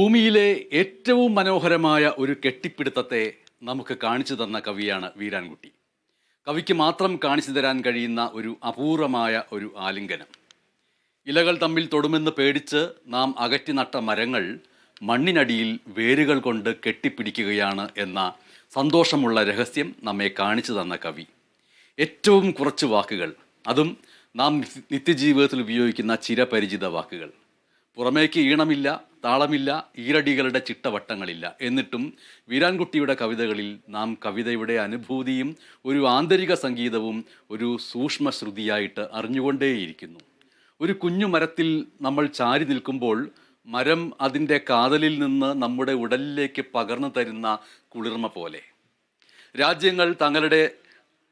ഭൂമിയിലെ ഏറ്റവും മനോഹരമായ ഒരു കെട്ടിപ്പിടുത്തത്തെ നമുക്ക് കാണിച്ചു തന്ന കവിയാണ് വീരാൻകുട്ടി. കവിക്ക് മാത്രം കാണിച്ചു തരാൻ കഴിയുന്ന ഒരു അപൂർവമായ ഒരു ആലിംഗനം. ഇലകൾ തമ്മിൽ തൊടുമെന്ന് പേടിച്ച് നാം അകറ്റി നട്ട മരങ്ങൾ മണ്ണിനടിയിൽ വേരുകൾ കൊണ്ട് കെട്ടിപ്പിടിക്കുകയാണ് എന്ന സന്തോഷമുള്ള രഹസ്യം നമ്മെ കാണിച്ചു തന്ന കവി. ഏറ്റവും കുറച്ച് വാക്കുകൾ, അതും നാം നിത്യജീവിതത്തിൽ ഉപയോഗിക്കുന്ന ചിരപരിചിത വാക്കുകൾ. പുറമേക്ക് ഈണമില്ല, താളമില്ല, ഈരടികളുടെ ചിട്ടവട്ടങ്ങളില്ല. എന്നിട്ടും വീരാൻകുട്ടിയുടെ കവിതകളിൽ നാം കവിതയുടെ അനുഭൂതിയും ഒരു ആന്തരിക സംഗീതവും ഒരു സൂക്ഷ്മശ്രുതിയായിട്ട് അറിഞ്ഞുകൊണ്ടേയിരിക്കുന്നു. ഒരു കുഞ്ഞു മരത്തിൽ നമ്മൾ ചാരി നിൽക്കുമ്പോൾ മരം അതിൻ്റെ കാതലിൽ നിന്ന് നമ്മുടെ ഉടലിലേക്ക് പകർന്നു തരുന്ന കുളിർമ പോലെ. രാജ്യങ്ങൾ തങ്ങളുടെ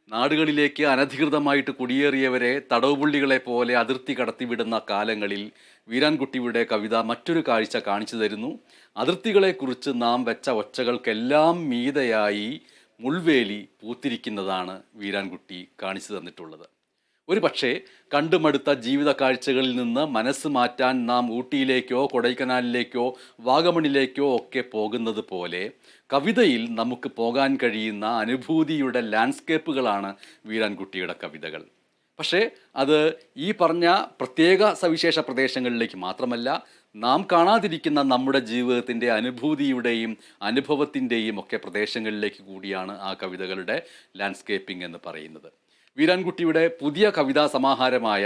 നാടുകളിലേക്ക് അനധികൃതമായിട്ട് കുടിയേറിയവരെ തടവുപുള്ളികളെ പോലെ അതിർത്തി കടത്തിവിടുന്ന കാലങ്ങളിൽ വീരാൻകുട്ടിയുടെ കവിത മറ്റൊരു കാഴ്ച കാണിച്ചു തരുന്നു. അതിർത്തികളെക്കുറിച്ച് നാം വെച്ച ഒച്ചകൾക്കെല്ലാം മീതയായി മുൾവേലി പൂത്തിരിക്കുന്നതാണ് വീരാൻകുട്ടി കാണിച്ചു തന്നിട്ടുള്ളത്. ഒരു പക്ഷേ കണ്ടുമടുത്ത ജീവിത കാഴ്ചകളിൽ നിന്ന് മനസ്സ് മാറ്റാൻ നാം ഊട്ടിയിലേക്കോ കൊടൈക്കനാലിലേക്കോ വാഗമണിലേക്കോ ഒക്കെ പോകുന്നത് പോലെ കവിതയിൽ നമുക്ക് പോകാൻ കഴിയുന്ന അനുഭൂതിയുടെ ലാൻഡ്സ്കേപ്പുകളാണ് വീരാൻകുട്ടിയുടെ കവിതകൾ. പക്ഷേ അത് ഈ പറഞ്ഞ പ്രത്യേക സവിശേഷ പ്രദേശങ്ങളിലേക്ക് മാത്രമല്ല, നാം കാണാതിരിക്കുന്ന നമ്മുടെ ജീവിതത്തിൻ്റെ അനുഭൂതിയുടെയും അനുഭവത്തിൻ്റെയും ഒക്കെ പ്രദേശങ്ങളിലേക്ക് കൂടിയാണ് ആ കവിതകളുടെ ലാൻഡ്സ്കേപ്പിംഗ് എന്ന് പറയുന്നത്. വീരാൻകുട്ടിയുടെ പുതിയ കവിതാ സമാഹാരമായ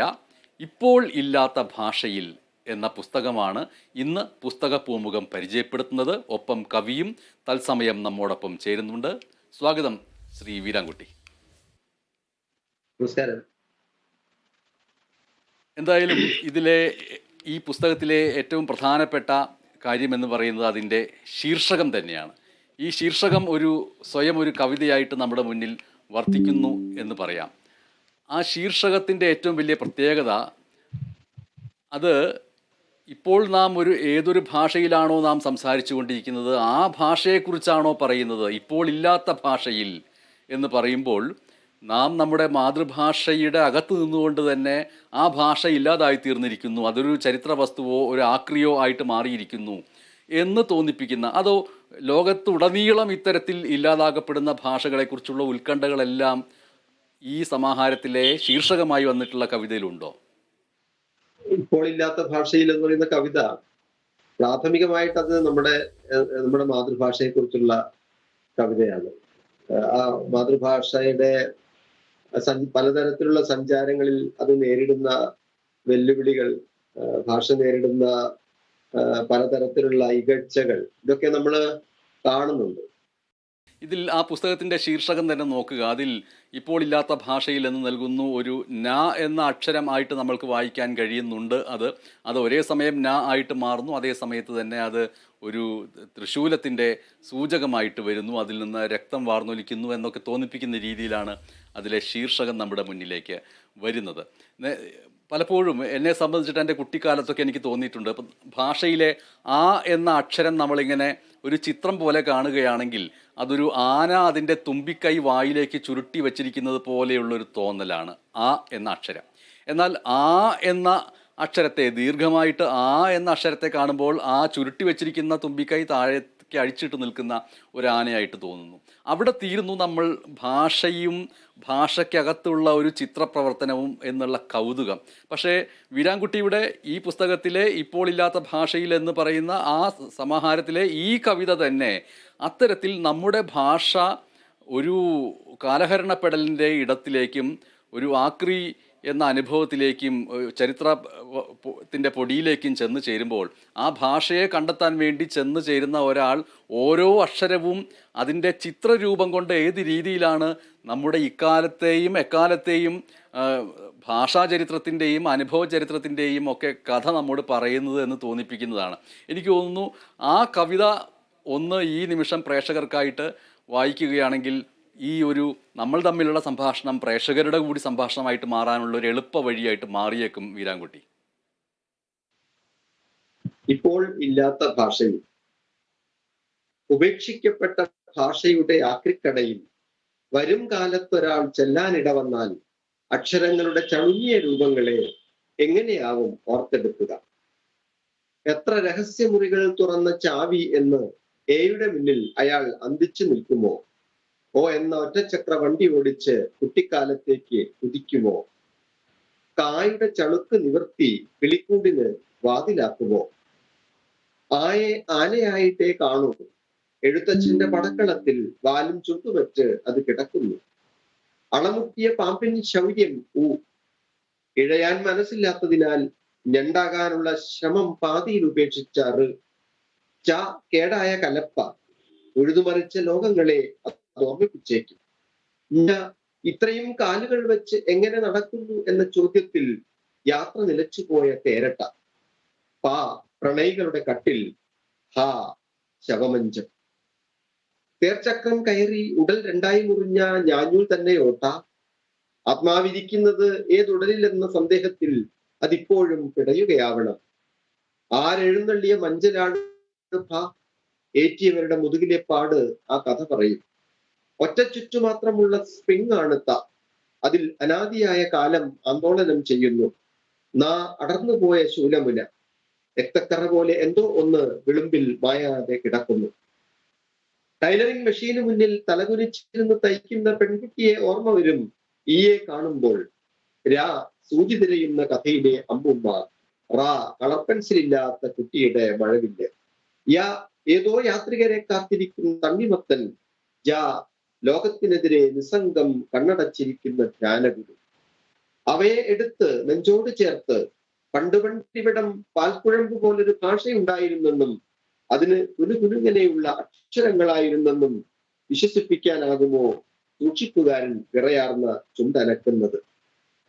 ഇപ്പോൾ ഇല്ലാത്ത ഭാഷയിൽ എന്ന പുസ്തകമാണ് ഇന്ന് പുസ്തക പൂമുഖം പരിചയപ്പെടുത്തുന്നത്. ഒപ്പം കവിയും തത്സമയം നമ്മോടൊപ്പം ചേരുന്നുണ്ട്. സ്വാഗതം ശ്രീ വീരാൻകുട്ടി. നമസ്കാരം. എന്തായാലും ഈ പുസ്തകത്തിലെ ഏറ്റവും പ്രധാനപ്പെട്ട കാര്യമെന്ന് പറയുന്നത് അതിൻ്റെ ശീർഷകം തന്നെയാണ്. ഈ ശീർഷകം സ്വയം ഒരു കവിതയായിട്ട് നമ്മുടെ മുന്നിൽ വർത്തിക്കുന്നു എന്ന് പറയാം. ആ ശീർഷകത്തിൻ്റെ ഏറ്റവും വലിയ പ്രത്യേകത അത് ഇപ്പോൾ നാം ഏതൊരു ഭാഷയിലാണോ നാം സംസാരിച്ചു കൊണ്ടിരിക്കുന്നത് ആ ഭാഷയെക്കുറിച്ചാണോ പറയുന്നത്. ഇപ്പോൾ ഇല്ലാത്ത ഭാഷയിൽ എന്ന് പറയുമ്പോൾ നാം നമ്മുടെ മാതൃഭാഷയുടെ അകത്ത് നിന്നുകൊണ്ട് തന്നെ ആ ഭാഷ ഇല്ലാതായി തീർന്നിരിക്കുന്നു, അതൊരു ചരിത്ര വസ്തുവോ ഒരു ആക്രിയോ ആയിട്ട് മാറിയിരിക്കുന്നു എന്ന് തോന്നിപ്പിക്കുന്ന, അതോ ലോകത്തുടനീളം ഇത്തരത്തിൽ ഇല്ലാതാക്കപ്പെടുന്ന ഭാഷകളെക്കുറിച്ചുള്ള ഉത്കണ്ഠകളെല്ലാം ഈ സമാഹാരത്തിലെ ശീർഷകമായി വന്നിട്ടുള്ള കവിതയിലുണ്ടോ? ഇപ്പോൾ ഇല്ലാത്ത ഭാഷയിൽ എന്ന് പറയുന്ന കവിത പ്രാഥമികമായിട്ട് അത് നമ്മുടെ മാതൃഭാഷയെ കുറിച്ചുള്ള കവിതയാണ്. ആ മാതൃഭാഷയുടെ പലതരത്തിലുള്ള സഞ്ചാരങ്ങളിൽ അത് നേരിടുന്ന വെല്ലുവിളികൾ, ഭാഷ നേരിടുന്ന പലതരത്തിലുള്ള ഇകഴ്ചകൾ, ഇതൊക്കെ നമ്മൾ കാണുന്നുണ്ട്. ഇതിൽ ആ പുസ്തകത്തിൻ്റെ ശീർഷകം തന്നെ നോക്കുക. അതിൽ ഇപ്പോൾ ഇല്ലാത്ത ഭാഷയിൽ എന്ന് നൽകുന്നു. ഒരു ന എന്ന അക്ഷരം ആയിട്ട് നമ്മൾക്ക് വായിക്കാൻ കഴിയുന്നുണ്ട്. അത് ഒരേ സമയം ന ആയിട്ട് മാറുന്നു, അതേ സമയത്ത് തന്നെ അത് ഒരു തൃശൂലത്തിൻ്റെ സൂചകമായിട്ട് വരുന്നു, അതിൽ നിന്ന് രക്തം വാർന്നൊലിക്കുന്നു എന്നൊക്കെ തോന്നിപ്പിക്കുന്ന രീതിയിലാണ് അതിലെ ശീർഷകം നമ്മുടെ മുന്നിലേക്ക് വരുന്നത്. പലപ്പോഴും എന്നെ സംബന്ധിച്ചിട്ട് എൻ്റെ കുട്ടിക്കാലത്തൊക്കെ എനിക്ക് തോന്നിയിട്ടുണ്ട്, ഇപ്പം ഭാഷയിലെ ആ എന്ന അക്ഷരം നമ്മളിങ്ങനെ ഒരു ചിത്രം പോലെ കാണുകയാണെങ്കിൽ അതൊരു ആന അതിൻ്റെ തുമ്പിക്കൈ വായിലേക്ക് ചുരുട്ടി വച്ചിരിക്കുന്നത് പോലെയുള്ളൊരു തോന്നലാണ് ആ എന്ന അക്ഷരം. എന്നാൽ ആ എന്ന അക്ഷരത്തെ ദീർഘമായിട്ട് ആ എന്ന അക്ഷരത്തെ കാണുമ്പോൾ ആ ചുരുട്ടി വച്ചിരിക്കുന്ന തുമ്പിക്കൈ താഴേക്ക് അഴിച്ചിട്ട് നിൽക്കുന്ന ഒരു ആനയായിട്ട് തോന്നുന്നു. അവിടെ തീരുന്നു നമ്മൾ ഭാഷയും ഭാഷയ്ക്കകത്തുള്ള ഒരു ചിത്രപ്രവർത്തനവും എന്നുള്ള കൗതുകം. പക്ഷേ വീരാൻകുട്ടിയുടെ ഈ പുസ്തകത്തിലെ ഇപ്പോൾ ഇല്ലാത്ത ഭാഷയിൽ എന്ന് പറയുന്ന ആ സമാഹാരത്തിലെ ഈ കവിത തന്നെ അത്തരത്തിൽ നമ്മുടെ ഭാഷ ഒരു കാലഹരണപ്പെടലിൻ്റെ ഇടത്തിലേക്കും ഒരു ആക്രി എന്ന അനുഭവത്തിലേക്കും ചരിത്രത്തിൻ്റെ പൊടിയിലേക്കും ചെന്ന് ചേരുമ്പോൾ ആ ഭാഷയെ കണ്ടെത്താൻ വേണ്ടി ചെന്ന് ചേരുന്ന ഒരാൾ ഓരോ അക്ഷരവും അതിൻ്റെ ചിത്രരൂപം കൊണ്ട് ഏത് രീതിയിലാണ് നമ്മുടെ ഇക്കാലത്തെയും എക്കാലത്തെയും ഭാഷാ ചരിത്രത്തിൻ്റെയും അനുഭവ ചരിത്രത്തിൻ്റെയും ഒക്കെ കഥ നമ്മോട് പറയുന്നത് എന്ന് തോന്നിപ്പിക്കുന്നതാണ്. എനിക്ക് തോന്നുന്നു ആ കവിത ഈ നിമിഷം പ്രേക്ഷകർക്കായിട്ട് വായിക്കുകയാണെങ്കിൽ നമ്മൾ തമ്മിലുള്ള സംഭാഷണം പ്രേക്ഷകരുടെ കൂടി സംഭാഷണമായിട്ട് മാറാനുള്ള ഒരു എളുപ്പ വഴിയായിട്ട് മാറിയേക്കും വീരാൻകുട്ടി. ഇപ്പോൾ ഇല്ലാത്ത ഭാഷയിൽ, ഉപേക്ഷിക്കപ്പെട്ട ഭാഷയുടെ ആക്രിക്കടയിൽ വരും കാലത്തൊരാൾ ചെല്ലാനിട വന്നാൽ അക്ഷരങ്ങളുടെ ചളുങ്ങിയ രൂപങ്ങളെ എങ്ങനെയാവും ഓർത്തെടുക്കുക? എത്ര രഹസ്യമുറികൾ തുറന്ന ചാവി എന്ന് എയുടെ മുന്നിൽ അയാൾ അന്തിച്ചു നിൽക്കുമോ? ഓ എന്ന ഒറ്റച്ചക്ര വണ്ടി ഓടിച്ച് കുട്ടിക്കാലത്തേക്ക് കുതിക്കുമോ? കായുടെ ചളുക്ക് നിവർത്തി കിളിക്കൂടിന് വാതിലാക്കുമോ? ആനയായിട്ടേ കാണൂ, എഴുത്തച്ഛന്റെ പടക്കളത്തിൽ വാലും ചുട്ടുവെച്ച് അത് കിടക്കുന്നു. അളമുട്ടിയ പാമ്പിൻ ശൗര്യം ഇഴയാൻ മനസ്സില്ലാത്തതിനാൽ ഞണ്ടാകാനുള്ള ശ്രമം പാതിയിൽ ഉപേക്ഷിച്ചാറ്. കേടായ കലപ്പ ഉഴുതുമറിച്ച ലോകങ്ങളെ അത് ഓർമ്മിപ്പിച്ചേക്കും. ഇത്രയും കാലുകൾ വെച്ച് എങ്ങനെ നടക്കുന്നു എന്ന ചോദ്യത്തിൽ യാത്ര നിലച്ചുപോയ തേരട്ട. പ്രണയികളുടെ കട്ടിൽ, ഹാ ശവമഞ്ചം. തേർച്ചക്രം കയറി ഉടൽ രണ്ടായി മുറിഞ്ഞ ഞാഞ്ഞൂൽ തന്നെ ഓട്ട. ആത്മാവിരിക്കുന്നത് ഏതുടലിലെന്ന സന്ദേഹത്തിൽ അതിപ്പോഴും പിടയുകയാവണം. ആരെഴുന്നള്ളിയ മഞ്ചലാണ് ഏറ്റിയവരുടെ മുതുകിലെ പാട് ആ കഥ പറയും. ഒറ്റ ചുറ്റു മാത്രമുള്ള സ്പ്രിംഗ് ആണ് അതിൽ അനാദിയായ കാലം ആന്തോളനം ചെയ്യുന്നു. അടർന്നുപോയ ശൂലമുന രക്തക്കറ പോലെ എന്തോ ഒന്ന് വിളുമ്പിൽ മായാതെ കിടക്കുന്നു. ടൈലറിംഗ് മെഷീന് മുന്നിൽ തലകുനിച്ചിരുന്ന് തയ്ക്കുന്ന പെൺകുട്ടിയെ ഓർമ്മ വരും ഈയെ കാണുമ്പോൾ. സൂചി തിരയുന്ന കഥയിലെ അമ്മുമ്മ, കളർ പെൻസിലില്ലാത്ത കുട്ടിയുടെ മഴവില്ല്, ഏതോ യാത്രികരെ കാത്തിരിക്കുന്ന തണ്ണിമത്തൻ, ലോകത്തിനെതിരെ നിസ്സംഗം കണ്ണടച്ചിരിക്കുന്ന ധ്യാനഗുരു. അവയെ എടുത്ത് നെഞ്ചോട് ചേർത്ത് പണ്ട് പണ്ടിവിടം പാൽക്കുഴമ്പ് പോലൊരു ഭാഷയുണ്ടായിരുന്നെന്നും അതിന് കുനുകുനുങ്ങനെയുള്ള അക്ഷരങ്ങളായിരുന്നെന്നും വിശ്വസിപ്പിക്കാനാകുമോ സൂക്ഷിപ്പുകാരൻ വിറയാർന്ന ചുണ്ടനക്കുന്നത്?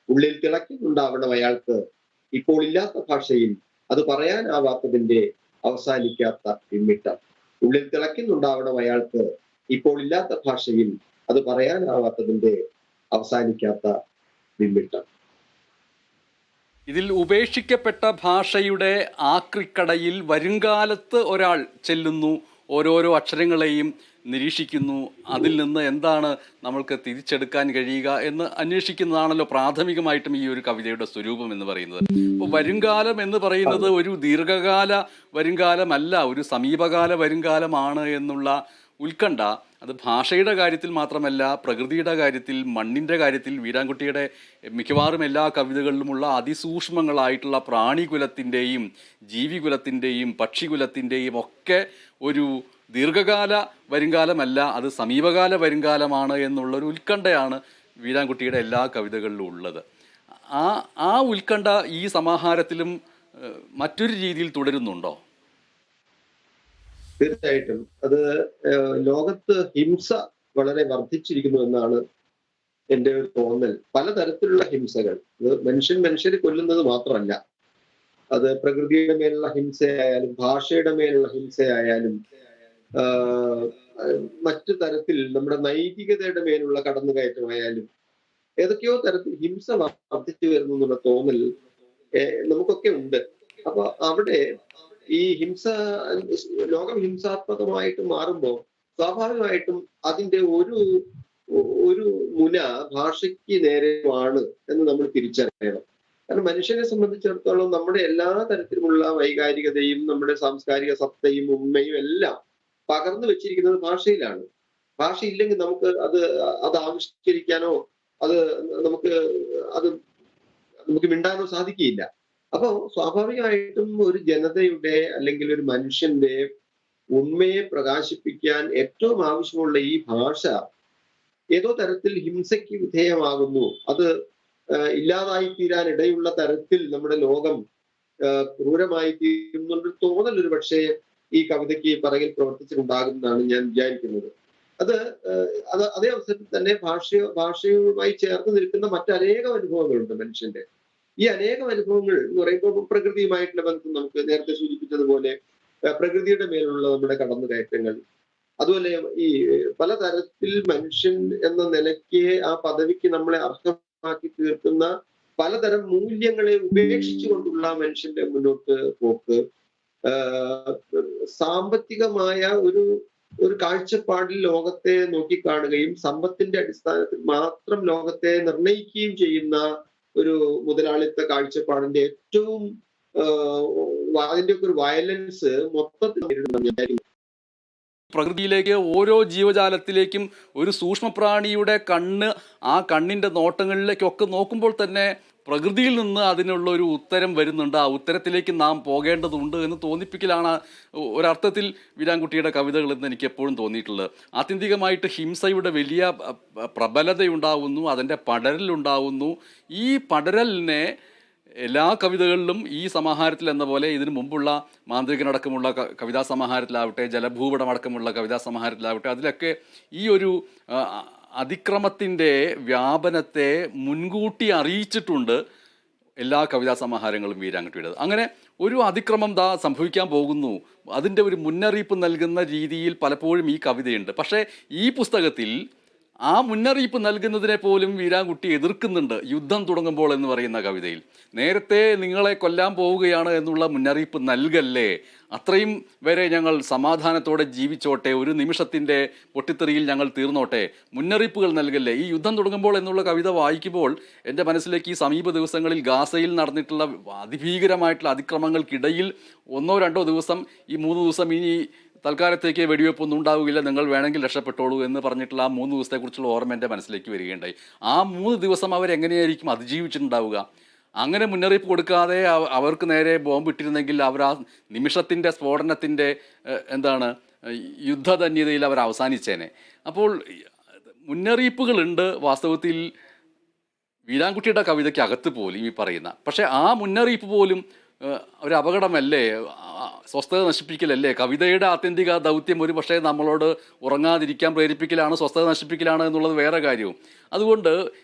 ഉള്ളിൽ തിളക്കുന്നുണ്ടാവണം അയാൾക്ക് ഇപ്പോൾ ഇല്ലാത്ത ഭാഷയിൽ അത് പറയാനാവാത്തതിന്റെ അവസാനിക്കാത്ത പിമ്മിട്ടം. ഉള്ളിൽ തിളക്കുന്നുണ്ടാവണം അയാൾക്ക് ഇപ്പോൾ ഇല്ലാത്ത ഭാഷയിൽ അത് പറയാനാവാത്തതിന്റെ അവസാനിക്കാത്ത പിമ്മിട്ടം. ഇതിൽ ഉപേക്ഷിക്കപ്പെട്ട ഭാഷയുടെ ആക്രിക്കടയിൽ വരുംകാലത്ത് ഒരാൾ ചെല്ലുന്നു, ഓരോരോ അക്ഷരങ്ങളെയും നിരീക്ഷിക്കുന്നു, അതിൽ നിന്ന് എന്താണ് നമ്മൾക്ക് തിരിച്ചെടുക്കാൻ കഴിയുക എന്ന് അന്വേഷിക്കുന്നതാണല്ലോ പ്രാഥമികമായിട്ടും ഈ ഒരു കവിതയുടെ സ്വരൂപം എന്ന് പറയുന്നത്. അപ്പോൾ വരുംകാലം എന്ന് പറയുന്നത് ഒരു ദീർഘകാല വരുംകാലമല്ല, ഒരു സമീപകാല വരുംകാലമാണ് എന്നുള്ള ഉത്കണ്ഠ അത് ഭാഷയുടെ കാര്യത്തിൽ മാത്രമല്ല, പ്രകൃതിയുടെ കാര്യത്തിൽ, മണ്ണിൻ്റെ കാര്യത്തിൽ, വീരാൻകുട്ടിയുടെ മിക്കവാറും എല്ലാ കവിതകളിലുമുള്ള അതിസൂക്ഷ്മങ്ങളായിട്ടുള്ള പ്രാണികുലത്തിൻ്റെയും ജീവികുലത്തിൻ്റെയും പക്ഷികുലത്തിൻ്റെയും ഒക്കെ ഒരു ദീർഘകാല വരുംകാലമല്ല, അത് സമീപകാല വരുംകാലമാണ് എന്നുള്ളൊരു ഉത്കണ്ഠയാണ് വീരാൻകുട്ടിയുടെ എല്ലാ കവിതകളിലും ഉള്ളത്. ആ ഉത്കണ്ഠ ഈ സമാഹാരത്തിലും മറ്റൊരു രീതിയിൽ തുടരുന്നുണ്ടോ? തീർച്ചയായിട്ടും അത് ലോകത്ത് ഹിംസ വളരെ വർദ്ധിച്ചിരിക്കുന്നു എന്നാണ് എൻ്റെ ഒരു തോന്നൽ. പലതരത്തിലുള്ള ഹിംസകൾ, മനുഷ്യരെ കൊല്ലുന്നത് മാത്രമല്ല, അത് പ്രകൃതിയുടെ മേലുള്ള ഹിംസയായാലും ഭാഷയുടെ മേലുള്ള ഹിംസയായാലും മറ്റു തരത്തിൽ നമ്മുടെ നൈതികതയുടെ മേലുള്ള കടന്നുകയറ്റമായാലും ഏതൊക്കെയോ തരത്തിൽ ഹിംസ വർദ്ധിച്ചു വരുന്നു എന്നുള്ള തോന്നൽ നമുക്കൊക്കെ ഉണ്ട്. അപ്പൊ അവിടെ ഈ ലോകം ഹിംസാത്മകമായിട്ട് മാറുമ്പോൾ സ്വാഭാവികമായിട്ടും അതിന്റെ ഒരു മുന ഭാഷയ്ക്ക് നേരെയാണ് എന്ന് നമ്മൾ തിരിച്ചറിയണം. കാരണം മനുഷ്യനെ സംബന്ധിച്ചിടത്തോളം നമ്മുടെ എല്ലാ തരത്തിലുമുള്ള വൈകാരികതയും നമ്മുടെ സാംസ്കാരിക സത്തയും ഉണ്മയും എല്ലാം പകർന്നു വെച്ചിരിക്കുന്നത് ഭാഷയിലാണ്. ഭാഷയില്ലെങ്കിൽ നമുക്ക് അത് ആവിഷ്കരിക്കാനോ അത് നമുക്ക് മിണ്ടാനോ സാധിക്കുകയില്ല. അപ്പൊ സ്വാഭാവികമായിട്ടും ഒരു ജനതയുടെ അല്ലെങ്കിൽ ഒരു മനുഷ്യന്റെ ഉണ്മയെ പ്രകാശിപ്പിക്കാൻ ഏറ്റവും ആവശ്യമുള്ള ഈ ഭാഷ ഏതോ തരത്തിൽ ഹിംസയ്ക്ക് വിധേയമാകുന്നു. അത് ഇല്ലാതായി തീരാൻ ഇടയുള്ള തരത്തിൽ നമ്മുടെ ലോകം ക്രൂരമായി തീരുന്നൊരു തോന്നൽ ഒരു പക്ഷേ ഈ കവിതയ്ക്ക് പിറകിൽ പ്രവർത്തിച്ചിട്ടുണ്ടാകുമെന്നാണ് ഞാൻ വിചാരിക്കുന്നത്. അത് അതേ അവസരത്തിൽ തന്നെ ഭാഷയുമായി ചേർന്ന് നിൽക്കുന്ന മറ്റനേകം അനുഭവങ്ങളുണ്ട് മനുഷ്യന്റെ. ഈ അനേകം അനുഭവങ്ങൾ എന്ന് പറയുമ്പോൾ പ്രകൃതിയുമായിട്ടുള്ള ബന്ധം, നമുക്ക് നേരത്തെ സൂചിപ്പിച്ചതുപോലെ പ്രകൃതിയുടെ മേലുള്ള നമ്മുടെ കടന്നുകയറ്റങ്ങൾ, അതുപോലെ ഈ പലതരത്തിൽ മനുഷ്യൻ എന്ന നിലയ്ക്ക് ആ പദവിക്ക് നമ്മളെ അർഹമാക്കി തീർക്കുന്ന പലതരം മൂല്യങ്ങളെ ഉപേക്ഷിച്ചുകൊണ്ടുള്ള മനുഷ്യന്റെ മുന്നോട്ട് പോക്ക്, സാമ്പത്തികമായ ഒരു കാഴ്ചപ്പാടിൽ ലോകത്തെ നോക്കിക്കാണുകയും സമ്പത്തിന്റെ അടിസ്ഥാനത്തിൽ മാത്രം ലോകത്തെ നിർണയിക്കുകയും ചെയ്യുന്ന ഒരു മുതലാളിത്ത കാഴ്ചപ്പാടിന്റെ ഏറ്റവും അതിന്റെയൊക്കെ ഒരു വയലൻസ് മൊത്തത്തിൽ നേരിടുമെന്ന് ഞാൻ വിചാരിക്കുന്നു. പ്രകൃതിയിലേക്ക് ഓരോ ജീവജാലത്തിലേക്കും ഒരു സൂക്ഷ്മപ്രാണിയുടെ കണ്ണ്, ആ കണ്ണിൻ്റെ നോട്ടങ്ങളിലേക്കൊക്കെ നോക്കുമ്പോൾ തന്നെ പ്രകൃതിയിൽ നിന്ന് അതിനുള്ള ഒരു ഉത്തരം വരുന്നുണ്ട്. ആ ഉത്തരത്തിലേക്ക് നാം പോകേണ്ടതുണ്ട് എന്ന് തോന്നിപ്പിക്കലാണ് ഒരർത്ഥത്തിൽ വീരാൻകുട്ടിയുടെ കവിതകൾ എന്ന് എനിക്ക് എപ്പോഴും തോന്നിയിട്ടുള്ളത്. ആത്യന്തികമായിട്ട് ഹിംസയുടെ വലിയ പ്രബലതയുണ്ടാവുന്നു, അതിൻ്റെ പടരലുണ്ടാവുന്നു. ഈ പടരലിനെ എല്ലാ കവിതകളിലും ഈ സമാഹാരത്തിൽ എന്ന പോലെ ഇതിനു മുമ്പുള്ള മാന്ത്രികനടക്കമുള്ള കവിതാ സമാഹാരത്തിലാവട്ടെ, ജലഭൂപടം അടക്കമുള്ള കവിതാ സമാഹാരത്തിലാവട്ടെ, അതിലൊക്കെ ഈ ഒരു അതിക്രമത്തിൻ്റെ വ്യാപനത്തെ മുൻകൂട്ടി അറിയിച്ചിട്ടുണ്ട് എല്ലാ കവിതാ സമാഹാരങ്ങളും വീരാൻകുട്ടിയുടേത്. അങ്ങനെ ഒരു അതിക്രമം സംഭവിക്കാൻ പോകുന്നു, അതിൻ്റെ ഒരു മുന്നറിയിപ്പ് നൽകുന്ന രീതിയിൽ പലപ്പോഴും ഈ കവിതയുണ്ട്. പക്ഷേ ഈ പുസ്തകത്തിൽ ആ മുന്നറിയിപ്പ് നൽകുന്നതിനെ പോലും വീരാൻകുട്ടി എതിർക്കുന്നുണ്ട്. യുദ്ധം തുടങ്ങുമ്പോൾ എന്ന് പറയുന്ന കവിതയിൽ നേരത്തെ നിങ്ങളെ കൊല്ലാൻ പോവുകയാണ് എന്നുള്ള മുന്നറിയിപ്പ് നൽകല്ലേ, അത്രയും വരെ ഞങ്ങൾ സമാധാനത്തോടെ ജീവിച്ചോട്ടെ, ഒരു നിമിഷത്തിൻ്റെ പൊട്ടിത്തെറിയിൽ ഞങ്ങൾ തീർന്നോട്ടെ, മുന്നറിയിപ്പുകൾ നൽകല്ലേ. ഈ യുദ്ധം തുടങ്ങുമ്പോൾ എന്നുള്ള കവിത വായിക്കുമ്പോൾ എൻ്റെ മനസ്സിലേക്ക് ഈ സമീപ ദിവസങ്ങളിൽ ഗാസയിൽ നടന്നിട്ടുള്ള അതിഭീകരമായിട്ടുള്ള അതിക്രമങ്ങൾക്കിടയിൽ 1-2 ദിവസം, ഈ 3 ദിവസം ഇനി തൽക്കാലത്തേക്ക് വെടിവെപ്പൊന്നും ഉണ്ടാവുകയില്ല, നിങ്ങൾ വേണമെങ്കിൽ രക്ഷപ്പെട്ടോളൂ എന്ന് പറഞ്ഞിട്ടുള്ള ആ 3 ദിവസത്തെക്കുറിച്ചുള്ള ഓർമ്മ എൻ്റെ മനസ്സിലേക്ക് വരികയുണ്ടായി. ആ 3 ദിവസം അവരെങ്ങനെയായിരിക്കും അതിജീവിച്ചിട്ടുണ്ടാവുക? അങ്ങനെ മുന്നറിയിപ്പ് കൊടുക്കാതെ അവർക്ക് നേരെ ബോംബിട്ടിരുന്നെങ്കിൽ അവർ ആ നിമിഷത്തിൻ്റെ സ്ഫോടനത്തിൻ്റെ യുദ്ധധന്യതയിൽ അവർ അവസാനിച്ചേനെ. അപ്പോൾ മുന്നറിയിപ്പുകളുണ്ട് വാസ്തവത്തിൽ വീരാൻകുട്ടിയുടെ കവിതയ്ക്ക് അകത്ത് പോലും ഈ പറയുന്ന. പക്ഷേ ആ മുന്നറിയിപ്പ് പോലും ഒരു അപകടമല്ലേ, സ്വസ്ഥത നശിപ്പിക്കലല്ലേ? കവിതയുടെ ആത്യന്തിക ദൗത്യം ഒരു പക്ഷേ നമ്മളോട് ഉറങ്ങാതിരിക്കാൻ പ്രേരിപ്പിക്കലാണ്, സ്വസ്ഥത നശിപ്പിക്കലാണ് എന്നുള്ളത് വേറെ കാര്യവും. അതുകൊണ്ട്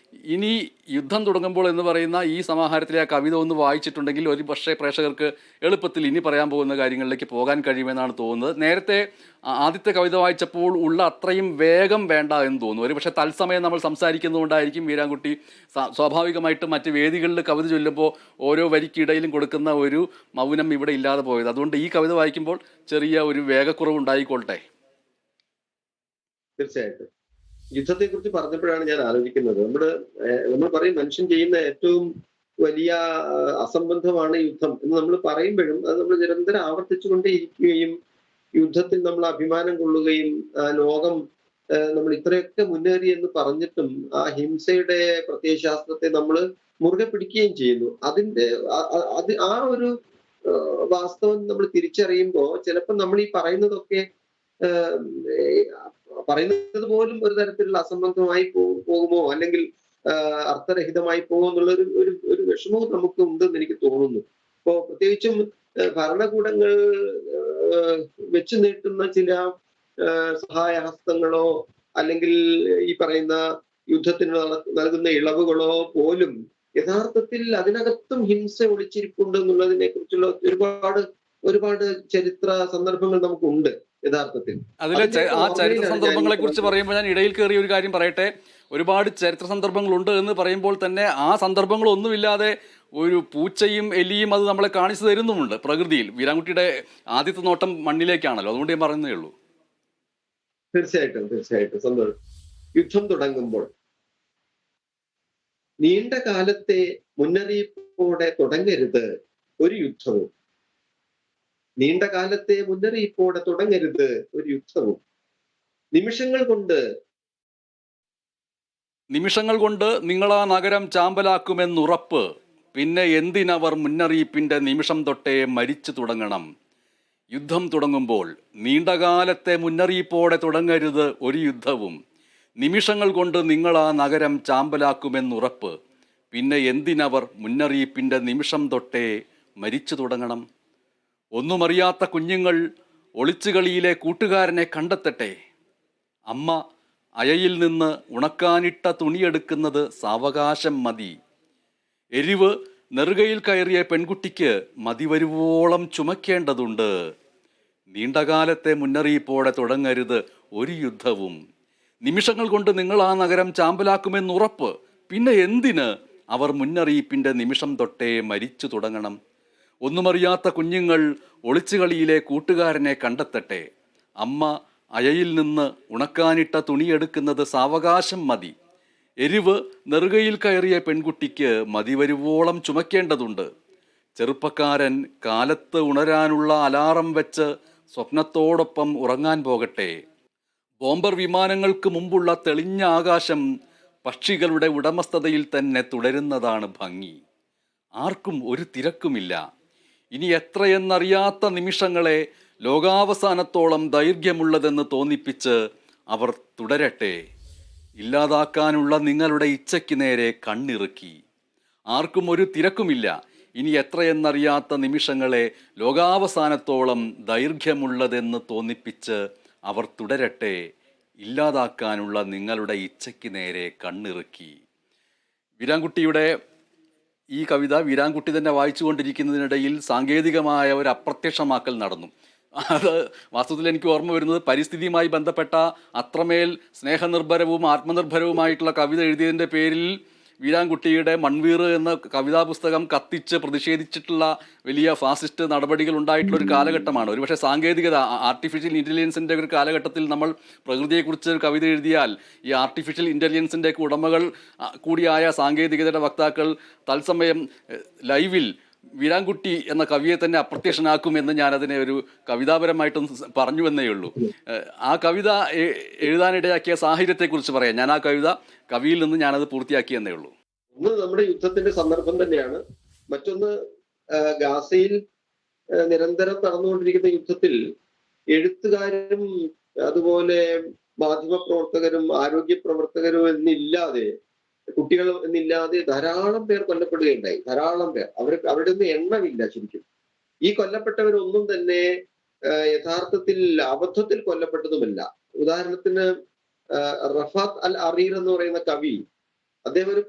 ഇനി യുദ്ധം തുടങ്ങുമ്പോൾ എന്ന് പറയുന്ന ഈ സമാഹാരത്തിലെ ആ കവിത ഒന്ന് വായിച്ചിട്ടുണ്ടെങ്കിൽ ഒരു പക്ഷേ പ്രേക്ഷകർക്ക് എളുപ്പത്തിൽ ഇനി പറയാൻ പോകുന്ന കാര്യങ്ങളിലേക്ക് പോകാൻ കഴിയുമെന്നാണ് തോന്നുന്നത്. നേരത്തെ ആദ്യത്തെ കവിത വായിച്ചപ്പോൾ ഉള്ള അത്രയും വേഗം വേണ്ട എന്ന് തോന്നുന്നു. ഒരു പക്ഷേ തത്സമയം നമ്മൾ സംസാരിക്കുന്നതുകൊണ്ടായിരിക്കും വീരാൻകുട്ടി സ്വാഭാവികമായിട്ടും മറ്റ് വേദികളിൽ കവിത ചൊല്ലുമ്പോൾ ഓരോ വരിക്കിടയിലും കൊടുക്കുന്ന ഒരു മൗനം ഇവിടെ ഇല്ലാതെ പോയത്. അതുകൊണ്ട് ഈ കവിത വായിക്കുമ്പോൾ ചെറിയ ഒരു വേഗക്കുറവ് ഉണ്ടായിക്കൊള്ളട്ടെ. തീർച്ചയായിട്ടും യുദ്ധത്തെക്കുറിച്ച് പറഞ്ഞപ്പോഴാണ് ഞാൻ ആലോചിക്കുന്നത്, നമ്മൾ പറയും മനുഷ്യൻ ചെയ്യുന്ന ഏറ്റവും വലിയ അസംബന്ധമാണ് യുദ്ധം എന്ന് നമ്മൾ പറയുമ്പോഴും അത് നമ്മൾ നിരന്തരം ആവർത്തിച്ചുകൊണ്ടേയിരിക്കുകയും യുദ്ധത്തിൽ നമ്മൾ അഭിമാനം കൊള്ളുകയും ലോകം നമ്മൾ ഇത്രയൊക്കെ മുന്നേറി എന്ന് പറഞ്ഞിട്ടും ആ ഹിംസയുടെ പ്രത്യയശാസ്ത്രത്തെ നമ്മൾ മുറുകെ പിടിക്കുകയും ചെയ്യുന്നു. അത് ആ ഒരു വാസ്തവം നമ്മൾ തിരിച്ചറിയുമ്പോൾ ചിലപ്പോൾ നമ്മൾ ഈ പറയുന്നതൊക്കെ പറയുന്നത് പോലും ഒരു തരത്തിലുള്ള അസംബന്ധമായി പോകുമോ, അല്ലെങ്കിൽ അർത്ഥരഹിതമായി പോകുമോ എന്നുള്ള ഒരു വിഷമവും നമുക്ക് ഉണ്ടെന്ന് എനിക്ക് തോന്നുന്നു. ഇപ്പോ പ്രത്യേകിച്ചും ഭരണകൂടങ്ങൾ വെച്ചു നീട്ടുന്ന ചില സഹായഹസ്തങ്ങളോ അല്ലെങ്കിൽ ഈ പറയുന്ന യുദ്ധത്തിന് നൽകുന്ന ഇളവുകളോ പോലും യഥാർത്ഥത്തിൽ അതിനകത്തും ഹിംസ ഒളിച്ചിരിപ്പുണ്ട് എന്നുള്ളതിനെ കുറിച്ചുള്ള ഒരുപാട് ചരിത്ര സന്ദർഭങ്ങൾ നമുക്കുണ്ട് യഥാർത്ഥത്തിൽ. അതിലെ ആ ചരിത്ര സന്ദർഭങ്ങളെ കുറിച്ച് പറയുമ്പോൾ ഞാൻ ഇടയിൽ കയറിയ ഒരു കാര്യം പറയട്ടെ. ഒരുപാട് ചരിത്ര സന്ദർഭങ്ങളുണ്ട് എന്ന് പറയുമ്പോൾ തന്നെ ആ സന്ദർഭങ്ങളൊന്നുമില്ലാതെ ഒരു പൂച്ചയും എലിയും അത് നമ്മളെ കാണിച്ചു തരുന്നുമുണ്ട് പ്രകൃതിയിൽ. വീരാൻകുട്ടിയുടെ ആദ്യത്തെ നോട്ടം മണ്ണിലേക്കാണല്ലോ, അതുകൊണ്ട് ഞാൻ പറയുന്നേ ഉള്ളൂ. തീർച്ചയായിട്ടും സന്തോഷം. യുദ്ധം തുടങ്ങുമ്പോൾ നീണ്ട കാലത്തെ മുന്നറിയിപ്പോടെ തുടങ്ങരുത് ഒരു യുദ്ധവും. നീണ്ട കാലത്തെ മുന്നറിയിപ്പോടെ തുടങ്ങരുത് ഒരു യുദ്ധവും. നിമിഷങ്ങൾ കൊണ്ട് നിങ്ങളാ നഗരം ചാമ്പലാക്കുമെന്നുറപ്പ്. പിന്നെ എന്തിനവർ മുന്നറിയിപ്പിന്റെ നിമിഷം തൊട്ടേ മരിച്ചു തുടങ്ങണം. യുദ്ധം തുടങ്ങുമ്പോൾ നീണ്ടകാലത്തെ മുന്നറിയിപ്പോടെ തുടങ്ങരുത് ഒരു യുദ്ധവും. നിമിഷങ്ങൾ കൊണ്ട് നിങ്ങളാ നഗരം ചാമ്പലാക്കുമെന്നുറപ്പ്. പിന്നെ എന്തിനവർ മുന്നറിയിപ്പിന്റെ നിമിഷം തൊട്ടേ മരിച്ചു തുടങ്ങണം. ഒന്നുമറിയാത്ത കുഞ്ഞുങ്ങൾ ഒളിച്ചുകളിയിലെ കൂട്ടുകാരനെ കണ്ടെത്തട്ടെ. അമ്മ അയയിൽ നിന്ന് ഉണക്കാനിട്ട തുണിയെടുക്കുന്നത് സാവകാശം മതി. എരിവ് നെറുകയിൽ കയറിയ പെൺകുട്ടിക്ക് മതിവരുവോളം ചുമക്കേണ്ടതുണ്ട്. നീണ്ടകാലത്തെ മുന്നറിയിപ്പോടെ തുടങ്ങരുത് ഒരു യുദ്ധവും. നിമിഷങ്ങൾ കൊണ്ട് നിങ്ങൾ ആ നഗരം ചാമ്പലാക്കുമെന്നുറപ്പ്. പിന്നെ എന്തിന് അവർ മുന്നറിയിപ്പിന്റെ നിമിഷം തൊട്ടേ മരിച്ചു തുടങ്ങണം. ഒന്നുമറിയാത്ത കുഞ്ഞുങ്ങൾ ഒളിച്ചുകളിയിലെ കൂട്ടുകാരനെ കണ്ടെത്തട്ടെ. അമ്മ അയയിൽ നിന്ന് ഉണക്കാനിട്ട തുണിയെടുക്കുന്നത് സാവകാശം മതി. എരിവ് നെറുകയിൽ കയറിയ പെൺകുട്ടിക്ക് മതിവരുവോളം ചുമക്കേണ്ടതുണ്ട്. ചെറുപ്പക്കാരൻ കാലത്ത് ഉണരാനുള്ള അലാറം വെച്ച് സ്വപ്നത്തോടൊപ്പം ഉറങ്ങാൻ പോകട്ടെ. ബോംബർ വിമാനങ്ങൾക്ക് മുമ്പുള്ള തെളിഞ്ഞ ആകാശം പക്ഷികളുടെ ഉടമസ്ഥതയിൽ തന്നെ തുടരുന്നതാണ് ഭംഗി. ആർക്കും ഒരു തിരക്കുമില്ല. ഇനി എത്രയെന്നറിയാത്ത നിമിഷങ്ങളെ ലോകാവസാനത്തോളം ദൈർഘ്യമുള്ളതെന്ന് തോന്നിപ്പിച്ച് അവർ തുടരട്ടെ. ഇല്ലാതാക്കാനുള്ള നിങ്ങളുടെ ഇച്ഛയ്ക്ക് നേരെ കണ്ണിറുക്കി. ആർക്കും ഒരു തിരക്കുമില്ല. ഇനി എത്രയെന്നറിയാത്ത നിമിഷങ്ങളെ ലോകാവസാനത്തോളം ദൈർഘ്യമുള്ളതെന്ന് തോന്നിപ്പിച്ച് അവർ തുടരട്ടെ. ഇല്ലാതാക്കാനുള്ള നിങ്ങളുടെ ഇച്ഛയ്ക്ക് നേരെ കണ്ണിറുക്കി. വീരാൻകുട്ടിയുടെ ഈ കവിത വീരാൻകുട്ടി തന്നെ വായിച്ചുകൊണ്ടിരിക്കുന്നതിനിടയിൽ സാങ്കേതികമായ ഒരു അപ്രത്യക്ഷമാക്കൽ നടന്നു. അത് വാസ്തവത്തിൽ എനിക്ക് ഓർമ്മ വരുന്നത് പരിസ്ഥിതിയുമായി ബന്ധപ്പെട്ട അത്രമേൽ സ്നേഹനിർഭരവും ആത്മനിർഭരവുമായിട്ടുള്ള കവിത എഴുതിയതിൻ്റെ പേരിൽ വീരാൻകുട്ടിയുടെ മൺവീറ് എന്ന കവിതാ പുസ്തകം കത്തിച്ച് പ്രതിഷേധിച്ചിട്ടുള്ള വലിയ ഫാസിസ്റ്റ് നടപടികൾ ഉണ്ടായിട്ടുള്ള ഒരു കാലഘട്ടമാണ്. ഒരുപക്ഷെ സാങ്കേതികത, ആർട്ടിഫിഷ്യൽ ഇൻ്റലിജൻസിൻ്റെ ഒരു കാലഘട്ടത്തിൽ നമ്മൾ പ്രകൃതിയെക്കുറിച്ച് ഒരു കവിത എഴുതിയാൽ ഈ ആർട്ടിഫിഷ്യൽ ഇൻ്റലിജൻസിൻ്റെ ഉടമകൾ കൂടിയായ സാങ്കേതികതയുടെ വക്താക്കൾ തത്സമയം ലൈവിൽ വീരാൻകുട്ടി എന്ന കവിയെ തന്നെ അപ്രത്യക്ഷനാക്കുമെന്ന് ഞാനതിനെ ഒരു കവിതാപരമായിട്ടും പറഞ്ഞു എന്നേ ഉള്ളൂ. ആ കവിത എഴുതാനിടയാക്കിയ സാഹചര്യത്തെക്കുറിച്ച് പറയാം. ഞാൻ ആ കവിത കവിയിൽ നിന്ന് ഞാനത് പൂർത്തിയാക്കിയെന്നേ ഉള്ളൂ. ഒന്ന് നമ്മുടെ യുദ്ധത്തിന്റെ സന്ദർഭം തന്നെയാണ്. മറ്റൊന്ന് ഗാസയിൽ നിരന്തരം നടന്നുകൊണ്ടിരിക്കുന്ന യുദ്ധത്തിൽ എഴുത്തുകാരും അതുപോലെ മാധ്യമപ്രവർത്തകരും ആരോഗ്യ പ്രവർത്തകരും എന്നില്ലാതെ, കുട്ടികൾ എന്നില്ലാതെ ധാരാളം പേർ കൊല്ലപ്പെടുകയുണ്ടായി. ധാരാളം പേർ, അവരുടെ ഒന്നും എണ്ണമില്ല ശരിക്കും. ഈ കൊല്ലപ്പെട്ടവരൊന്നും തന്നെ യഥാർത്ഥത്തിൽ അബദ്ധത്തിൽ കൊല്ലപ്പെട്ടതുമല്ല. ഉദാഹരണത്തിന് റഫാത്ത് അൽ അറീർ എന്ന് പറയുന്ന കവി, അദ്ദേഹം ഒരു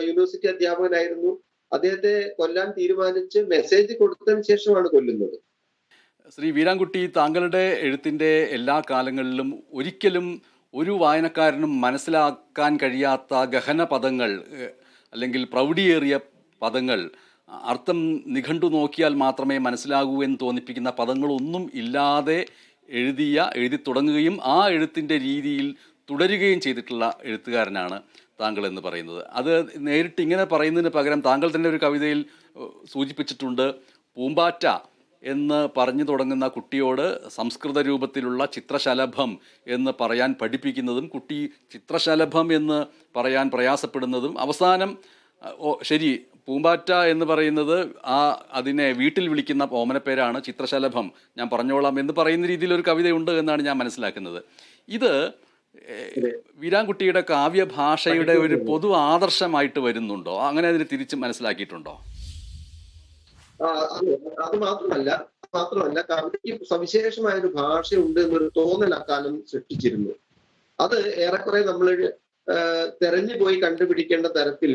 യൂണിവേഴ്സിറ്റി അധ്യാപകനായിരുന്നു. അദ്ദേഹത്തെ കൊല്ലാൻ തീരുമാനിച്ച് മെസ്സേജ് കൊടുത്തതിന് ശേഷമാണ് കൊല്ലുന്നത്. ശ്രീ വീരാൻകുട്ടി, താങ്കളുടെ എഴുത്തിൻ്റെ എല്ലാ കാലങ്ങളിലും ഒരിക്കലും ഒരു വായനക്കാരനും മനസ്സിലാക്കാൻ കഴിയാത്ത ഗഹന പദങ്ങൾ അല്ലെങ്കിൽ പ്രൗഢിയേറിയ പദങ്ങൾ, അർത്ഥം നിഘണ്ടു നോക്കിയാൽ മാത്രമേ മനസ്സിലാകൂ എന്ന് തോന്നിപ്പിക്കുന്ന പദങ്ങളൊന്നും ഇല്ലാതെ എഴുതി തുടങ്ങുകയും ആ എഴുത്തിൻ്റെ രീതിയിൽ തുടരുകയും ചെയ്തിട്ടുള്ള എഴുത്തുകാരനാണ് താങ്കൾ എന്ന് പറയുന്നത്. അത് നേരിട്ട് ഇങ്ങനെ പറയുന്നതിന് പകരം താങ്കൾ തന്നെ ഒരു കവിതയിൽ സൂചിപ്പിച്ചിട്ടുണ്ട്, പൂമ്പാറ്റ എന്ന് പറഞ്ഞു തുടങ്ങുന്ന കുട്ടിയോട് സംസ്കൃത രൂപത്തിലുള്ള ചിത്രശലഭം എന്ന് പറയാൻ പഠിപ്പിക്കുന്നതും കുട്ടി ചിത്രശലഭം എന്ന് പറയാൻ പ്രയാസപ്പെടുന്നതും അവസാനം ശരി പൂമ്പാറ്റ എന്ന് പറയുന്നത് അതിനെ വീട്ടിൽ വിളിക്കുന്ന ഓമനപ്പേരാണ്, ചിത്രശലഭം ഞാൻ പറഞ്ഞോളാം എന്ന് പറയുന്ന രീതിയിലൊരു കവിതയുണ്ട് എന്നാണ് ഞാൻ മനസ്സിലാക്കുന്നത്. ഇത് വീരാൻകുട്ടിയുടെ കാവ്യഭാഷയുടെ ഒരു പൊതു ആദർശമായിട്ട് വരുന്നുണ്ടോ? അങ്ങനെ അതിന് തിരിച്ച് മനസ്സിലാക്കിയിട്ടുണ്ടോ? അത് മാത്രമല്ല കവിതയ്ക്ക് സവിശേഷമായ ഒരു ഭാഷയുണ്ട് എന്നൊരു തോന്നൽ അക്കാലം സൃഷ്ടിച്ചിരുന്നു. അത് ഏറെക്കുറെ നമ്മൾ തെരഞ്ഞു പോയി കണ്ടുപിടിക്കേണ്ട തരത്തിൽ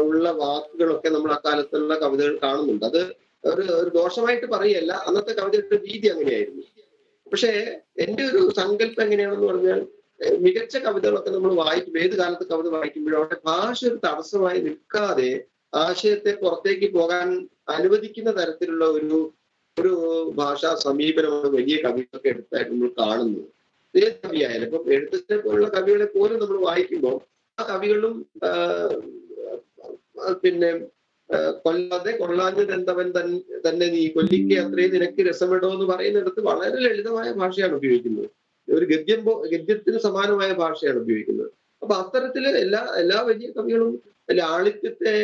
ഉള്ള വാക്കുകളൊക്കെ നമ്മൾ അക്കാലത്തുള്ള കവിതകൾ കാണുന്നുണ്ട്. അത് ഒരു ദോഷമായിട്ട് പറയല്ല, അന്നത്തെ കവിതയുടെ രീതി അങ്ങനെയായിരുന്നു. പക്ഷേ എൻ്റെ ഒരു സങ്കല്പം എങ്ങനെയാണെന്ന് പറഞ്ഞാൽ, മികച്ച കവിതകളൊക്കെ നമ്മൾ വായിക്കും, ഏത് കാലത്ത് കവിത വായിക്കുമ്പോഴും അവിടെ ഭാഷ ഒരു തടസ്സമായി നിൽക്കാതെ ആശയത്തെ പുറത്തേക്ക് പോകാൻ അനുവദിക്കുന്ന തരത്തിലുള്ള ഒരു ഭാഷാ സമീപനമാണ് വലിയ കവികളൊക്കെ എടുത്തായിട്ട് നമ്മൾ കാണുന്നത്. ഏത് കവിയായാലും ഇപ്പം എഴുത്തച്ഛനെ പോലുള്ള കവികളെ പോലും നമ്മൾ വായിക്കുമ്പോൾ ആ കവികളും പിന്നെ കൊള്ളാഞ്ഞത് എന്തവൻ തന്നെ നീ കൊല്ലിക്ക് അത്രയും നിനക്ക് രസമിടോ എന്ന് പറയുന്നിടത്ത് വളരെ ലളിതമായ ഭാഷയാണ് ഉപയോഗിക്കുന്നത്. ഒരു ഗദ്യത്തിന് സമാനമായ ഭാഷയാണ് ഉപയോഗിക്കുന്നത്. അപ്പൊ അത്തരത്തില് എല്ലാ വലിയ കവികളും ലാളിത്യത്തെ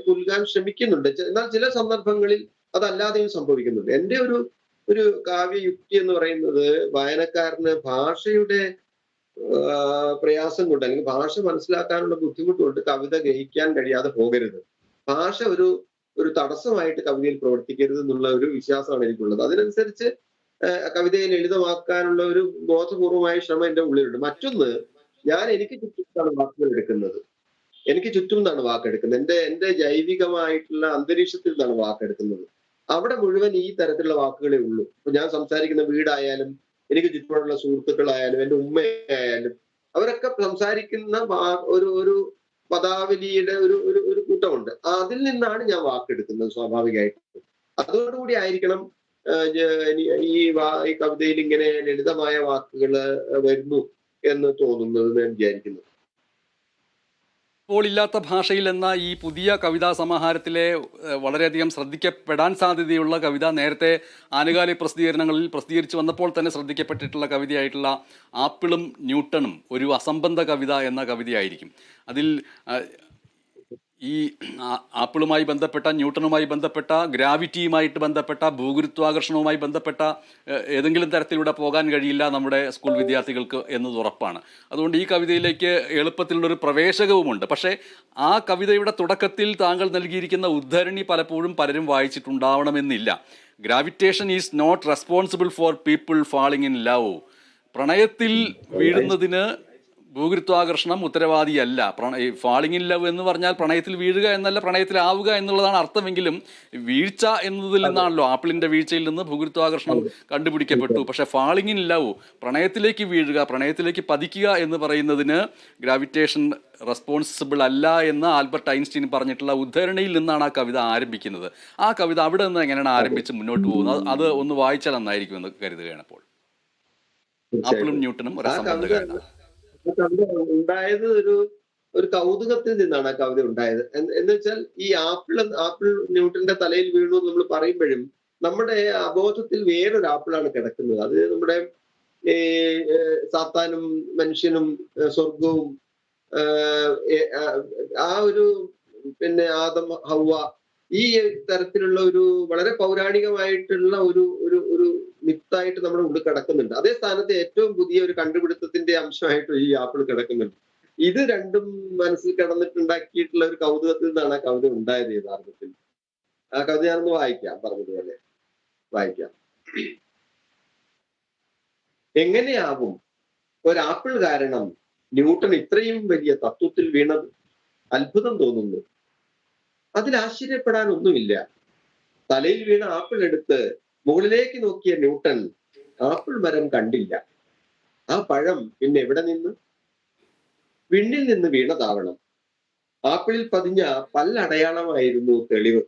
പുൽകാൻ ശ്രമിക്കുന്നുണ്ട്. എന്നാൽ ചില സന്ദർഭങ്ങളിൽ അതല്ലാതെയും സംഭവിക്കുന്നുണ്ട്. എൻ്റെ ഒരു കാവ്യയുക്തി എന്ന് പറയുന്നത് വായനക്കാരന് ഭാഷയുടെ പ്രയാസം കൊണ്ട് അല്ലെങ്കിൽ ഭാഷ മനസ്സിലാക്കാനുള്ള ബുദ്ധിമുട്ട് കൊണ്ട് കവിത ഗ്രഹിക്കാൻ കഴിയാതെ പോകരുത്. ഭാഷ ഒരു തടസ്സമായിട്ട് കവിതയിൽ പ്രവർത്തിക്കരുത് എന്നുള്ള ഒരു വിശ്വാസമാണ് എനിക്കുള്ളത്. അതിനനുസരിച്ച് കവിതയെ ലളിതമാക്കാനുള്ള ഒരു ബോധപൂർവമായ ശ്രമം എൻ്റെ ഉള്ളിലുണ്ട്. മറ്റൊന്ന്, എനിക്ക് ചുറ്റും വാക്കുകൾ എടുക്കുന്നത്. എനിക്ക് ചുറ്റും നിന്നാണ് വാക്കെടുക്കുന്നത്. എൻ്റെ ജൈവികമായിട്ടുള്ള അന്തരീക്ഷത്തിൽ നിന്നാണ് വാക്കെടുക്കുന്നത്. അവിടെ മുഴുവൻ ഈ തരത്തിലുള്ള വാക്കുകളേ ഉള്ളൂ. ഇപ്പൊ ഞാൻ സംസാരിക്കുന്ന വീടായാലും എനിക്ക് ചുറ്റുമുള്ള സുഹൃത്തുക്കളായാലും എൻ്റെ ഉമ്മയായാലും അവരൊക്കെ സംസാരിക്കുന്ന ഒരു പദാവലിയുടെ ഒരു കൂട്ടമുണ്ട്. അതിൽ നിന്നാണ് ഞാൻ വാക്കെടുക്കുന്നത് സ്വാഭാവികമായിട്ടും. അതോടുകൂടി ആയിരിക്കണം ഈ കവിതയിൽ ഇങ്ങനെ ലളിതമായ വാക്കുകൾ വരുന്നു എന്ന് തോന്നുന്നത് ഞാൻ വിചാരിക്കുന്നു. ഇപ്പോൾ ഇല്ലാത്ത ഭാഷയിൽ എന്ന ഈ പുതിയ കവിതാ സമാഹാരത്തിലെ വളരെയധികം ശ്രദ്ധിക്കപ്പെടാൻ സാധ്യതയുള്ള കവിത നേരത്തെ ആനുകാലിക പ്രസിദ്ധീകരണങ്ങളിൽ പ്രസിദ്ധീകരിച്ചു വന്നപ്പോൾ തന്നെ ശ്രദ്ധിക്കപ്പെട്ടിട്ടുള്ള കവിതയായിട്ടുള്ള ആപ്പിളും ന്യൂട്ടണും ഒരു അസംബന്ധ കവിത എന്ന കവിതയായിരിക്കും. അതിൽ ഈ ആപ്പിളുമായി ബന്ധപ്പെട്ട, ന്യൂട്ടണുമായി ബന്ധപ്പെട്ട, ഗ്രാവിറ്റിയുമായിട്ട് ബന്ധപ്പെട്ട, ഭൂഗുരുത്വാകർഷണവുമായി ബന്ധപ്പെട്ട ഏതെങ്കിലും തരത്തിലൂടെ പോകാൻ കഴിയില്ല നമ്മുടെ സ്കൂൾ വിദ്യാർത്ഥികൾക്ക് എന്നത് ഉറപ്പാണ്. അതുകൊണ്ട് ഈ കവിതയിലേക്ക് എളുപ്പത്തിലുള്ളൊരു പ്രവേശകവുമുണ്ട്. പക്ഷേ ആ കവിതയുടെ തുടക്കത്തിൽ താങ്കൾ നൽകിയിരിക്കുന്ന ഉദ്ധരണി പലപ്പോഴും പലരും വായിച്ചിട്ടുണ്ടാവണമെന്നില്ല. Gravitation is not responsible for people falling in love. പ്രണയത്തിൽ വീഴുന്നതിന് ഭൂഗുരുത്വാകർഷണം ഉത്തരവാദിയല്ല. ഫാളിങ് ഇൻ ലവ് എന്ന് പറഞ്ഞാൽ പ്രണയത്തിൽ വീഴുക എന്നല്ല, പ്രണയത്തിലാവുക എന്നുള്ളതാണ് അർത്ഥമെങ്കിലും വീഴ്ച എന്നതിൽ നിന്നാണല്ലോ, ആപ്പിളിന്റെ വീഴ്ചയിൽ നിന്ന് ഭൂഗുരുത്വാകർഷണം കണ്ടുപിടിക്കപ്പെട്ടു. പക്ഷെ ഫാളിങ് ഇൻ ലവ്, പ്രണയത്തിലേക്ക് വീഴുക, പ്രണയത്തിലേക്ക് പതിക്കുക എന്ന് പറയുന്നതിന് ഗ്രാവിറ്റേഷൻ റെസ്പോൺസിബിൾ അല്ല എന്ന് ആൽബർട്ട് ഐൻസ്റ്റീൻ പറഞ്ഞിട്ടുള്ള ഉദ്ധരണിയിൽ നിന്നാണ് ആ കവിത ആരംഭിക്കുന്നത്. ആ കവിത അവിടെ നിന്ന് എങ്ങനെയാണ് ആരംഭിച്ച് മുന്നോട്ട് പോകുന്നത്? അത് ഒന്ന് വായിച്ചാൽ നന്നായിരിക്കും എന്ന് കരുതുകയാണ്. അപ്പോൾ ആപ്പിളും ന്യൂട്ടനും ഒരു അസംബന്ധകാരനാണ്. കവിത ഉണ്ടായത് ഒരു കൗതുകത്തിൽ നിന്നാണ് ആ കവിത ഉണ്ടായത്. എന്ന് വെച്ചാൽ ഈ ആപ്പിൾ ന്യൂട്ടന്റെ തലയിൽ വീണു നമ്മൾ പറയുമ്പോഴും നമ്മുടെ അബോധത്തിൽ വേറൊരു ആപ്പിളാണ് കിടക്കുന്നത്. അത് നമ്മുടെ സാത്താനും മനുഷ്യനും സ്വർഗവും ആ ഒരു പിന്നെ ആദം ഹവ്വ ഈ തരത്തിലുള്ള ഒരു വളരെ പൗരാണികമായിട്ടുള്ള ഒരു ഒരു ഒരു മിത്തായിട്ട് നമ്മുടെ ഉള്ളിൽ കിടക്കുന്നുണ്ട്. അതേ സ്ഥാനത്ത് ഏറ്റവും പുതിയ ഒരു കണ്ടുപിടുത്തത്തിന്റെ അംശമായിട്ട് ഈ ആപ്പിൾ കിടക്കുന്നുണ്ട്. ഇത് രണ്ടും മനസ്സിൽ കിടന്നിട്ടുണ്ടാക്കിയിട്ടുള്ള ഒരു കൗതുകത്തിൽ നിന്നാണ് ആ കവിത ഉണ്ടായത്. യഥാർത്ഥത്തിൽ ആ കവിത ഞാനൊന്ന് വായിക്കാം, പറഞ്ഞതുപോലെ വായിക്കാം. എങ്ങനെയാവും ഒരാപ്പിൾ കാരണം ന്യൂട്ടൺ ഇത്രയും വലിയ തത്വത്തിൽ വീണത്? അത്ഭുതം തോന്നുന്നു. അതിൽ ആശ്ചര്യപ്പെടാനൊന്നുമില്ല. തലയിൽ വീണ ആപ്പിൾ എടുത്ത് മുകളിലേക്ക് നോക്കിയ ന്യൂട്ടൺ ആപ്പിൾ മരം കണ്ടില്ല. ആ പഴം പിന്നെ എവിടെ നിന്ന്? വിണ്ണിൽ നിന്ന് വീണതാവണം. ആപ്പിളിൽ പതിഞ്ഞ പല്ലടയാളമായിരുന്നു തെളിവ്.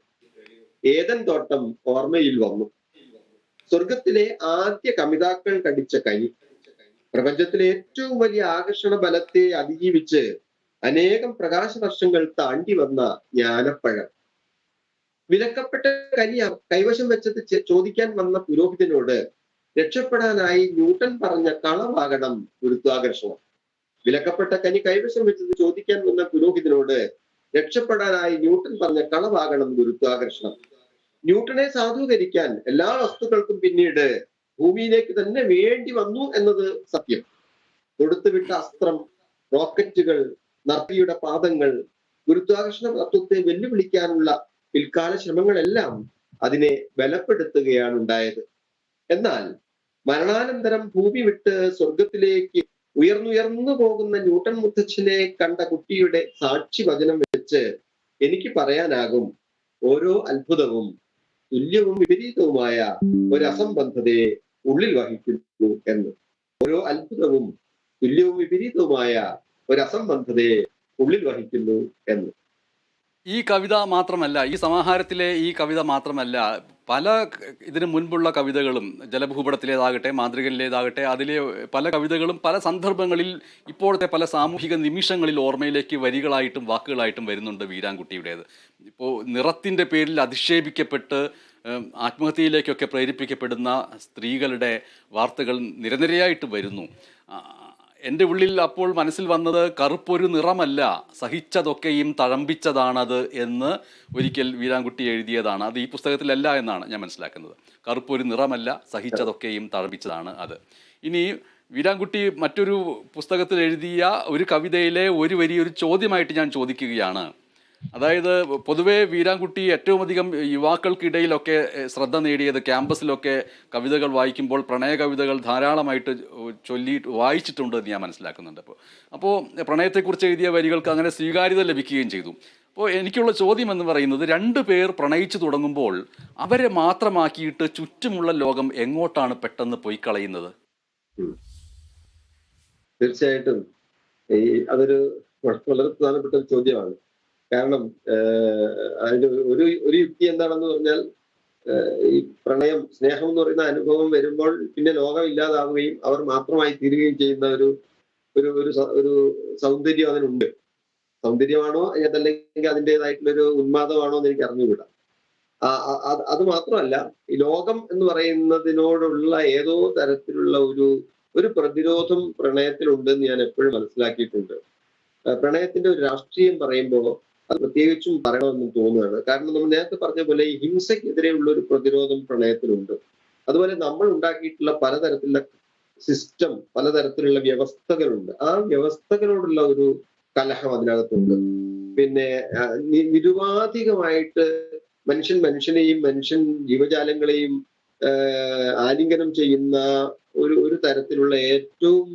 ഏദൻ തോട്ടം ഓർമ്മയിൽ വന്നു. സ്വർഗത്തിലെ ആദ്യ കമിതാക്കൾ കടിച്ച കനി. പ്രപഞ്ചത്തിലെ ഏറ്റവും വലിയ ആകർഷണ ബലത്തെ അതിജീവിച്ച് അനേകം പ്രകാശ വർഷങ്ങൾ താണ്ടി വന്ന ജ്ഞാനപ്പഴം. വിലക്കപ്പെട്ട കനി കൈവശം വെച്ചത് ചോദിക്കാൻ വന്ന പുരോഹിതനോട് രക്ഷപ്പെടാനായി ന്യൂട്ടൺ പറഞ്ഞ കളവാകണം ഗുരുത്വാകർഷണം. വിലക്കപ്പെട്ട കനി കൈവശം വെച്ചത് ചോദിക്കാൻ വന്ന പുരോഹിതനോട് രക്ഷപ്പെടാനായി ന്യൂട്ടൺ പറഞ്ഞ കളവാകണം ഗുരുത്വാകർഷണം. ന്യൂട്ടനെ സാധൂകരിക്കാൻ എല്ലാ വസ്തുക്കൾക്കും പിന്നീട് ഭൂമിയിലേക്ക് തന്നെ വേണ്ടി വന്നു എന്നത് സത്യം. തൊടുത്തുവിട്ട അസ്ത്രം, റോക്കറ്റുകൾ, നർത്തിയുടെ പാദങ്ങൾ, ഗുരുത്വാകർഷണ തത്വത്തെ വെല്ലുവിളിക്കാനുള്ള പിൽക്കാല ശ്രമങ്ങളെല്ലാം അതിനെ ബലപ്പെടുത്തുകയാണ് ഉണ്ടായത്. എന്നാൽ മരണാനന്തരം ഭൂമി വിട്ട് സ്വർഗത്തിലേക്ക് ഉയർന്നുയർന്നു പോകുന്ന ന്യൂട്ടൺ മുത്തച്ഛനെ കണ്ട കുട്ടിയുടെ സാക്ഷി വചനം വെച്ച് എനിക്ക് പറയാനാകും, ഓരോ അത്ഭുതവും തുല്യവും വിപരീതവുമായ ഒരു അസംബന്ധതയെ ഉള്ളിൽ വഹിക്കുന്നു എന്ന്. ഓരോ അത്ഭുതവും തുല്യവും വിപരീതവുമായ ഒരു അസംബന്ധതയെ ഉള്ളിൽ വഹിക്കുന്നു എന്ന്. ഈ കവിത മാത്രമല്ല, ഈ സമാഹാരത്തിലെ ഈ കവിത മാത്രമല്ല, പല ഇതിനു മുൻപുള്ള കവിതകളും, ജലഭൂപടത്തിലേതാകട്ടെ, മാന്ത്രികനിലേതാകട്ടെ, അതിലെ പല കവിതകളും പല സന്ദർഭങ്ങളിൽ ഇപ്പോഴത്തെ പല സാമൂഹിക നിമിഷങ്ങളിൽ ഓർമ്മയിലേക്ക് വരികളായിട്ടും വാക്കുകളായിട്ടും വരുന്നുണ്ട് വീരാൻകുട്ടിയുടേത്. ഇപ്പോൾ നിറത്തിൻ്റെ പേരിൽ അധിക്ഷേപിക്കപ്പെട്ട് ആത്മഹത്യയിലേക്കൊക്കെ പ്രേരിപ്പിക്കപ്പെടുന്ന സ്ത്രീകളുടെ വാർത്തകൾ നിരനിരയായിട്ട് വരുന്നു. എൻ്റെ ഉള്ളിൽ അപ്പോൾ മനസ്സിൽ വന്നത്, കറുപ്പൊരു നിറമല്ല, സഹിച്ചതൊക്കെയും തഴമ്പിച്ചതാണത് എന്ന് ഒരിക്കൽ വീരാൻകുട്ടി എഴുതിയതാണ്. അത് ഈ പുസ്തകത്തിലല്ല എന്നാണ് ഞാൻ മനസ്സിലാക്കുന്നത്. കറുപ്പൊരു നിറമല്ല, സഹിച്ചതൊക്കെയും തഴമ്പിച്ചതാണ് അത്. ഇനി വീരാൻകുട്ടി മറ്റൊരു പുസ്തകത്തിൽ എഴുതിയ ഒരു കവിതയിലെ ഒരു വലിയൊരു ചോദ്യമായിട്ട് ഞാൻ ചോദിക്കുകയാണ്. അതായത് പൊതുവെ വീരാൻകുട്ടി ഏറ്റവും അധികം യുവാക്കൾക്കിടയിലൊക്കെ ശ്രദ്ധ നേടിയത് ക്യാമ്പസിലൊക്കെ കവിതകൾ വായിക്കുമ്പോൾ പ്രണയ കവിതകൾ ധാരാളമായിട്ട് വായിച്ചിട്ടുണ്ട് എന്ന് ഞാൻ മനസ്സിലാക്കുന്നുണ്ട്. അപ്പോൾ പ്രണയത്തെക്കുറിച്ച് എഴുതിയ വരികൾക്ക് അങ്ങനെ സ്വീകാര്യത ലഭിക്കുകയും ചെയ്തു. അപ്പോൾ എനിക്കുള്ള ചോദ്യം എന്ന് പറയുന്നത്, രണ്ടു പേർ പ്രണയിച്ചു തുടങ്ങുമ്പോൾ അവരെ മാത്രമാക്കിയിട്ട് ചുറ്റുമുള്ള ലോകം എങ്ങോട്ടാണ് പെട്ടെന്ന് പോയി കളയുന്നത്? തീർച്ചയായിട്ടും അതൊരു വളരെ പ്രധാനപ്പെട്ട ഒരു ചോദ്യമാണ്. കാരണം അതിന്റെ ഒരു യുക്തി എന്താണെന്ന് പറഞ്ഞാൽ, ഈ പ്രണയം, സ്നേഹം എന്ന് പറയുന്ന അനുഭവം വരുമ്പോൾ പിന്നെ ലോകം ഇല്ലാതാവുകയും അവർ മാത്രമായി തീരുകയും ചെയ്യുന്ന ഒരു ഒരു സൗന്ദര്യം അതിനുണ്ട്. സൗന്ദര്യമാണോ അതല്ലെങ്കിൽ അതിൻ്റെതായിട്ടുള്ളൊരു ഉന്മാദമാണോ എന്ന് എനിക്ക് അറിഞ്ഞുകൂടാ. അത് മാത്രമല്ല, ഈ ലോകം എന്ന് പറയുന്നതിനോടുള്ള ഏതോ തരത്തിലുള്ള ഒരു ഒരു പ്രതിരോധം പ്രണയത്തിലുണ്ടെന്ന് ഞാൻ എപ്പോഴും മനസ്സിലാക്കിയിട്ടുണ്ട്. പ്രണയത്തിന്റെ ഒരു രാഷ്ട്രീയം പറയുമ്പോൾ അത് പ്രത്യേകിച്ചും പറയണമെന്ന് തോന്നുകയാണ്. കാരണം നമ്മൾ നേരത്തെ പറഞ്ഞ പോലെ ഈ ഹിംസയ്ക്കെതിരെയുള്ള ഒരു പ്രതിരോധം പ്രണയത്തിലുണ്ട്. അതുപോലെ നമ്മൾ ഉണ്ടാക്കിയിട്ടുള്ള പലതരത്തിലുള്ള സിസ്റ്റം, പലതരത്തിലുള്ള വ്യവസ്ഥകളുണ്ട്. ആ വ്യവസ്ഥകളോടുള്ള ഒരു കലഹം അതിനകത്തുണ്ട്. പിന്നെ നിരുപാധികമായിട്ട് മനുഷ്യൻ മനുഷ്യനെയും മനുഷ്യൻ ജീവജാലങ്ങളെയും ആലിംഗനം ചെയ്യുന്ന ഒരു ഒരു തരത്തിലുള്ള ഏറ്റവും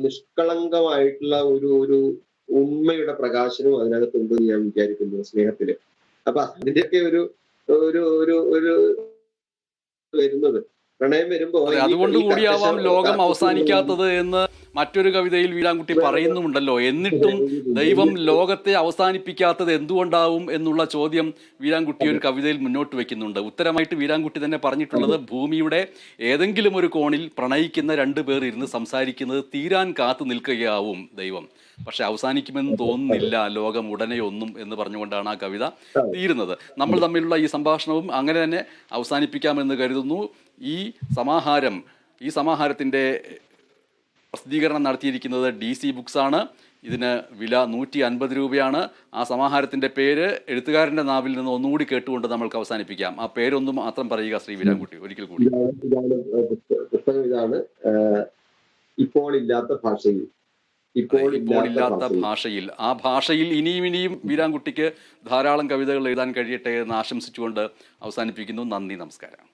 നിഷ്കളങ്കമായിട്ടുള്ള ഒരു ഒരു ഉണ്മയുടെ പ്രകാശനവും അതിനകത്തുണ്ടെന്ന് ഞാൻ വിചാരിക്കുന്നു സ്നേഹത്തില്. അപ്പൊ അതിന്റെയൊക്കെ ഒരു ഒരു ഒരു ഒരു വരുന്നത് പ്രണയം വരുമ്പോ അതെ, അതുകൊണ്ട് കൂടിയാവാം ലോകം അവസാനിക്കാത്തത് എന്ന് മറ്റൊരു കവിതയിൽ വീരാൻകുട്ടി പറയുന്നുമുണ്ടല്ലോ. എന്നിട്ടും ദൈവം ലോകത്തെ അവസാനിപ്പിക്കാത്തത് എന്തുകൊണ്ടാവും എന്നുള്ള ചോദ്യം വീരാൻകുട്ടി ഒരു കവിതയിൽ മുന്നോട്ട് വെക്കുന്നുണ്ട്. ഉത്തരമായിട്ട് വീരാൻകുട്ടി തന്നെ പറഞ്ഞിട്ടുള്ളത്, ഭൂമിയുടെ ഏതെങ്കിലും ഒരു കോണിൽ പ്രണയിക്കുന്ന രണ്ടു പേർ ഇരുന്ന് സംസാരിക്കുന്നത് തീരാൻ കാത്തു നിൽക്കുകയാവും ദൈവം, പക്ഷെ അവസാനിക്കുമെന്ന് തോന്നുന്നില്ല ലോകം ഉടനെ ഒന്നും എന്ന് പറഞ്ഞുകൊണ്ടാണ് ആ കവിത തീരുന്നത്. നമ്മൾ തമ്മിലുള്ള ഈ സംഭാഷണവും അങ്ങനെ തന്നെ അവസാനിപ്പിക്കാമെന്ന് കരുതുന്നു. ഈ സമാഹാരത്തിൻ്റെ പ്രസിദ്ധീകരണം നടത്തിയിരിക്കുന്നത് DC ബുക്സ് ആണ്. ഇതിന് വില 150 രൂപയാണ്. ആ സമാഹാരത്തിൻ്റെ പേര് എഴുത്തുകാരൻ്റെ നാവിൽ നിന്ന് ഒന്നുകൂടി കേട്ടുകൊണ്ട് നമ്മൾക്ക് അവസാനിപ്പിക്കാം. ആ പേരൊന്ന് മാത്രം പറയുക ശ്രീ വീരാൻകുട്ടി, ഒരിക്കൽ കൂടി. പുസ്തകം ഇതാണ്, ഇപ്പോൾ ഇല്ലാത്ത ഭാഷയിൽ. ഇപ്പോൾ ഇല്ലാത്ത ഭാഷയിൽ. ആ ഭാഷയിൽ ഇനിയും വീരാൻകുട്ടിക്ക് ധാരാളം കവിതകൾ എഴുതാൻ കഴിയട്ടെ എന്ന് ആശംസിച്ചുകൊണ്ട് അവസാനിപ്പിക്കുന്നു. നന്ദി, നമസ്കാരം.